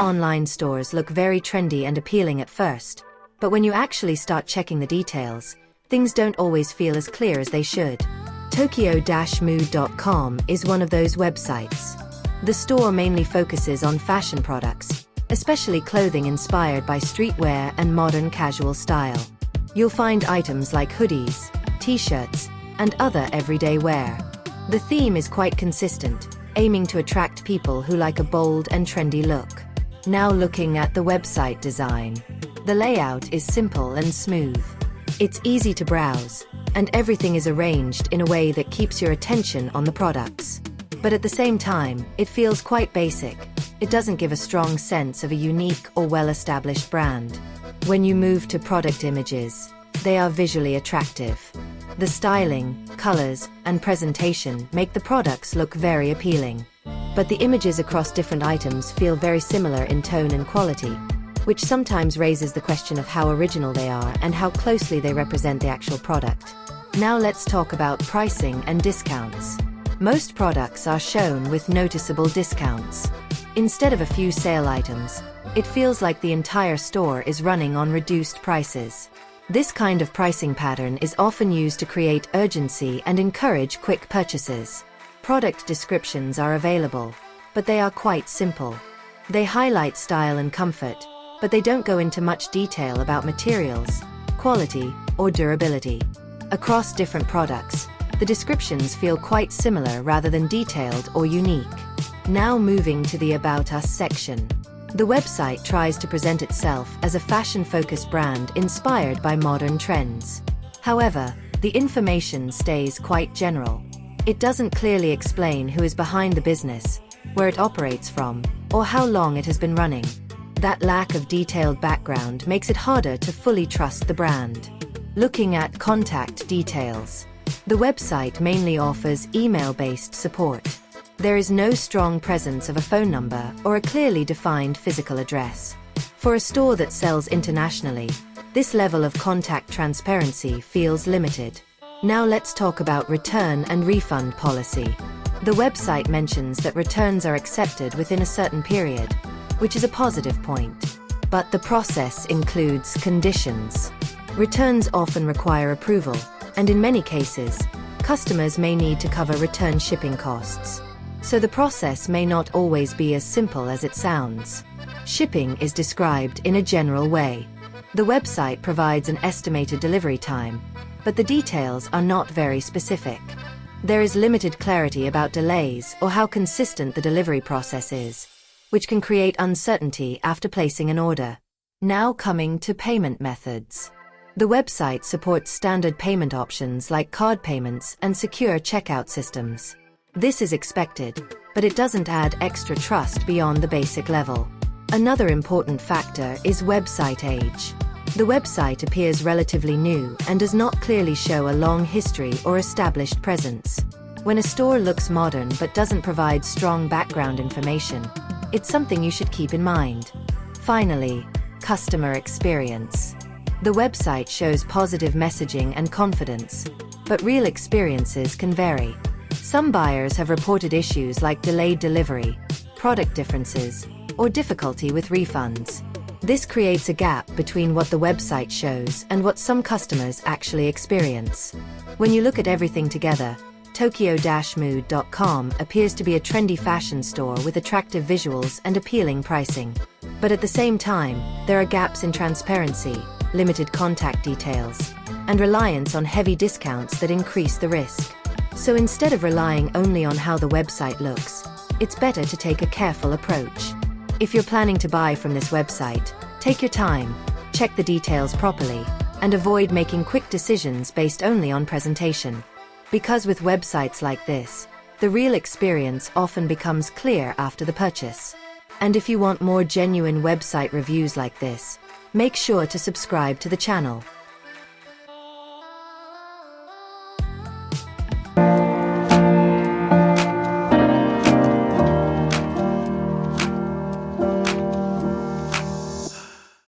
online stores look very trendy and appealing at first, but when you actually start checking the details, things don't always feel as clear as they should. Tokyo-mood.com is one of those websites. The store mainly focuses on fashion products, especially clothing inspired by streetwear and modern casual style. You'll find items like hoodies, t-shirts, and other everyday wear. The theme is quite consistent, aiming to attract people who like a bold and trendy look. Now looking at the website design. The layout is simple and smooth. It's easy to browse, and everything is arranged in a way that keeps your attention on the products. But at the same time, it feels quite basic. It doesn't give a strong sense of a unique or well-established brand. When you move to product images, they are visually attractive. The styling, colors, and presentation make the products look very appealing. But the images across different items feel very similar in tone and quality, which sometimes raises the question of how original they are and how closely they represent the actual product. Now let's talk about pricing and discounts. Most products are shown with noticeable discounts. Instead of a few sale items, it feels like the entire store is running on reduced prices. This kind of pricing pattern is often used to create urgency and encourage quick purchases. Product descriptions are available, but they are quite simple. They highlight style and comfort, but they don't go into much detail about materials, quality, or durability. Across different products, the descriptions feel quite similar rather than detailed or unique. Now moving to the About Us section. The website tries to present itself as a fashion-focused brand inspired by modern trends. However, the information stays quite general. It doesn't clearly explain who is behind the business, where it operates from, or how long it has been running. That lack of detailed background makes it harder to fully trust the brand. Looking at contact details. The website mainly offers email-based support. There is no strong presence of a phone number or a clearly defined physical address. For a store that sells internationally, this level of contact transparency feels limited. Now let's talk about return and refund policy. The website mentions that returns are accepted within a certain period, which is a positive point. But the process includes conditions. Returns often require approval, and in many cases, customers may need to cover return shipping costs. So the process may not always be as simple as it sounds. Shipping is described in a general way. The website provides an estimated delivery time, but the details are not very specific. There is limited clarity about delays or how consistent the delivery process is, which can create uncertainty after placing an order. Now coming to payment methods. The website supports standard payment options like card payments and secure checkout systems. This is expected, but it doesn't add extra trust beyond the basic level. Another important factor is website age. The website appears relatively new and does not clearly show a long history or established presence. When a store looks modern but doesn't provide strong background information, it's something you should keep in mind. Finally, customer experience. The website shows positive messaging and confidence, but real experiences can vary. Some buyers have reported issues like delayed delivery, product differences, or difficulty with refunds. This creates a gap between what the website shows and what some customers actually experience. When you look at everything together, Tokyo-mood.com appears to be a trendy fashion store with attractive visuals and appealing pricing. But at the same time, there are gaps in transparency, limited contact details, and reliance on heavy discounts that increase the risk. So instead of relying only on how the website looks, it's better to take a careful approach. If you're planning to buy from this website, take your time, check the details properly, and avoid making quick decisions based only on presentation. Because with websites like this, the real experience often becomes clear after the purchase. And if you want more genuine website reviews like this, make sure to subscribe to the channel.